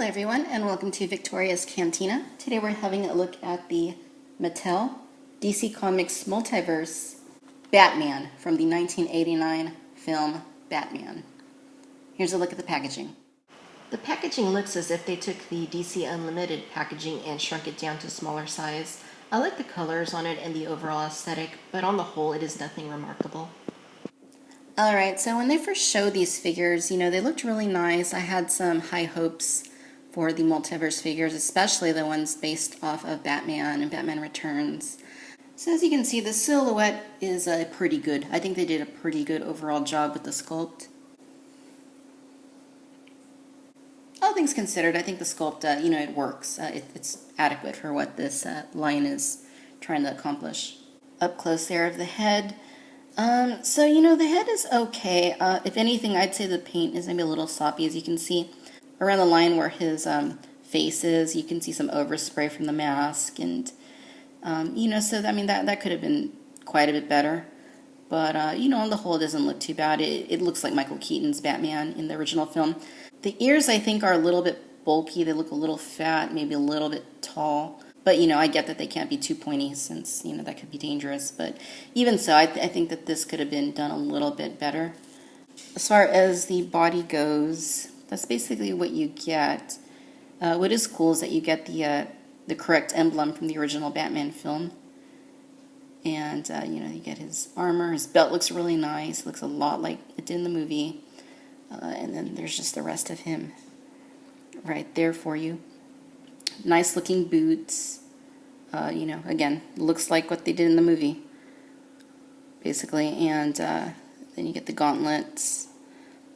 Hello everyone and welcome to Victoria's Cantina. Today we're having a look at the Mattel DC Comics Multiverse Batman from the 1989 film Batman. Here's a look at the packaging. The packaging looks as if they took the DC Unlimited packaging and shrunk it down to smaller size. I like the colors on it and the overall aesthetic, but on the whole it is nothing remarkable. Alright, so when they first showed these figures, they looked really nice. I had some high hopes for the Multiverse figures, especially the ones based off of Batman and Batman Returns. So as you can see, the silhouette is pretty good. I think they did a pretty good overall job with the sculpt. All things considered, I think the sculpt, it works. It's adequate for what this line is trying to accomplish. Up close there of the head. The head is okay. If anything, I'd say the paint is maybe a little sloppy, as you can see. Around the line where his face is, you can see some overspray from the mask, and that could have been quite a bit better. But on the whole, it doesn't look too bad. It looks like Michael Keaton's Batman in the original film. The ears, I think, are a little bit bulky. They look a little fat, maybe a little bit tall. But I get that they can't be too pointy, since that could be dangerous. But even so, I think that this could have been done a little bit better. As far as the body goes, that's basically what you get. What is cool is that you get the correct emblem from the original Batman film. And, you get his armor. His belt looks really nice. It looks a lot like it did in the movie. And then there's just the rest of him right there for you. Nice looking boots. Again, looks like what they did in the movie, basically. And then you get the gauntlets.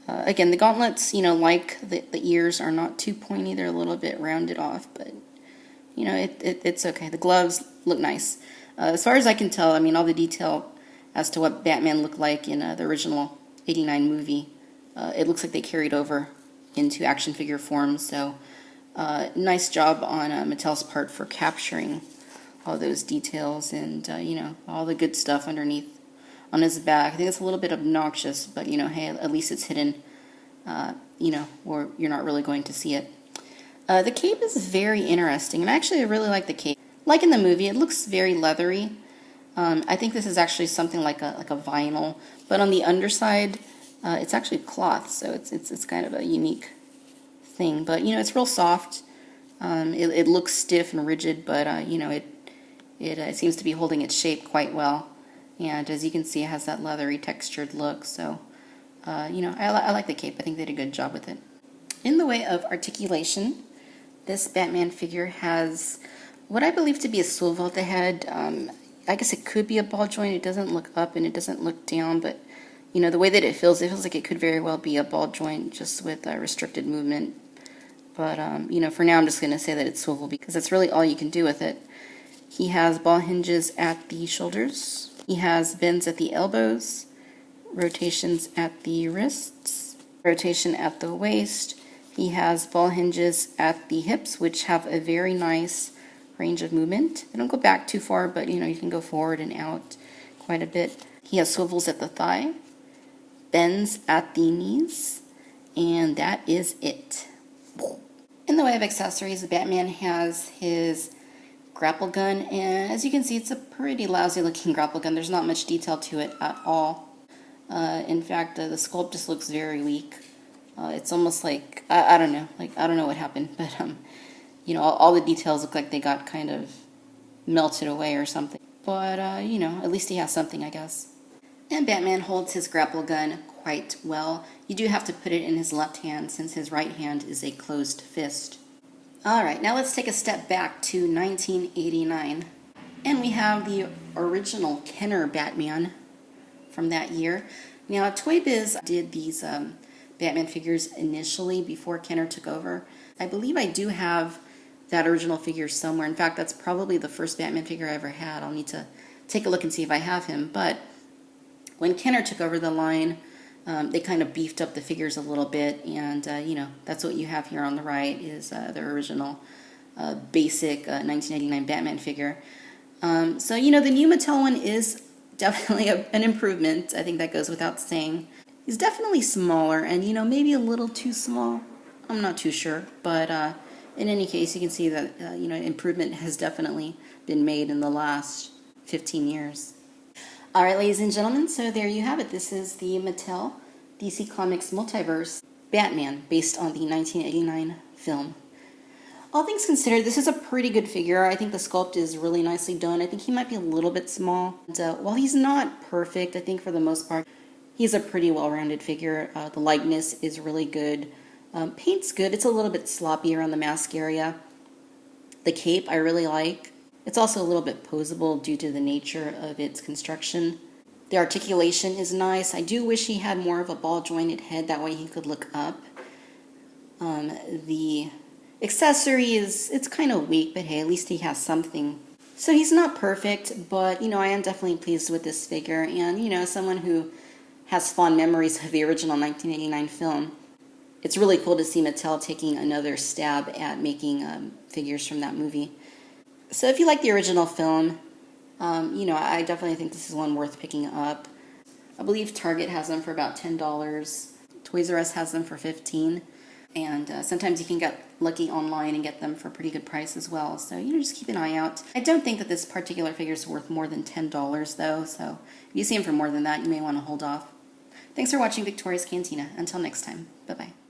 Again, the gauntlets, like the ears, are not too pointy. They're a little bit rounded off, but, it's okay. The gloves look nice. As far as I can tell, all the detail as to what Batman looked like in the original 89 movie, it looks like they carried over into action figure form. So, nice job on Mattel's part for capturing all those details and, all the good stuff underneath on his back. I think it's a little bit obnoxious, but, hey, at least it's hidden, or you're not really going to see it. The cape is very interesting, and actually I really like the cape. Like in the movie, it looks very leathery. I think this is actually something like a vinyl, but on the underside, it's actually cloth, so it's kind of a unique thing. But, it's real soft. It looks stiff and rigid, but, it seems to be holding its shape quite well. And as you can see, it has that leathery textured look. So, I like the cape. I think they did a good job with it. In the way of articulation, this Batman figure has what I believe to be a swivel at the head. I guess it could be a ball joint. It doesn't look up and it doesn't look down, but, the way that it feels like it could very well be a ball joint just with restricted movement. But, for now I'm just going to say that it's swivel because that's really all you can do with it. He has ball hinges at the shoulders. He has bends at the elbows, rotations at the wrists, rotation at the waist. He has ball hinges at the hips, which have a very nice range of movement. They don't go back too far, but you can go forward and out quite a bit. He has swivels at the thigh, bends at the knees, and that is it. In the way of accessories, Batman has his grapple gun, and as you can see, it's a pretty lousy looking grapple gun. There's not much detail to it at all. In fact, the sculpt just looks very weak. It's almost like, I don't know, I don't know what happened, but all the details look like they got kind of melted away or something. But at least he has something, I guess. And Batman holds his grapple gun quite well. You do have to put it in his left hand since his right hand is a closed fist. Alright, now let's take a step back to 1989. And we have the original Kenner Batman from that year. Now, Toy Biz did these Batman figures initially before Kenner took over. I believe I do have that original figure somewhere. In fact, that's probably the first Batman figure I ever had. I'll need to take a look and see if I have him. But when Kenner took over the line, they kind of beefed up the figures a little bit, and, that's what you have here on the right is their original basic 1999 Batman figure. The new Mattel one is definitely an improvement. I think that goes without saying. He's definitely smaller and, maybe a little too small. I'm not too sure, but in any case, you can see that improvement has definitely been made in the last 15 years. All right, ladies and gentlemen, so there you have it. This is the Mattel DC Comics Multiverse Batman based on the 1989 film. All things considered, this is a pretty good figure. I think the sculpt is really nicely done. I think he might be a little bit small. And, while he's not perfect, I think for the most part, he's a pretty well-rounded figure. The likeness is really good. Paint's good. It's a little bit sloppy around the mask area. The cape I really like. It's also a little bit posable due to the nature of its construction. The articulation is nice. I do wish he had more of a ball-jointed head. That way he could look up. The accessory it's kind of weak, but hey, at least he has something. So he's not perfect, but, I am definitely pleased with this figure. And, someone who has fond memories of the original 1989 film, it's really cool to see Mattel taking another stab at making figures from that movie. So if you like the original film, I definitely think this is one worth picking up. I believe Target has them for about $10. Toys R Us has them for $15. And sometimes you can get lucky online and get them for a pretty good price as well. So, just keep an eye out. I don't think that this particular figure is worth more than $10, though. So if you see them for more than that, you may want to hold off. Thanks for watching Victoria's Cantina. Until next time, bye-bye.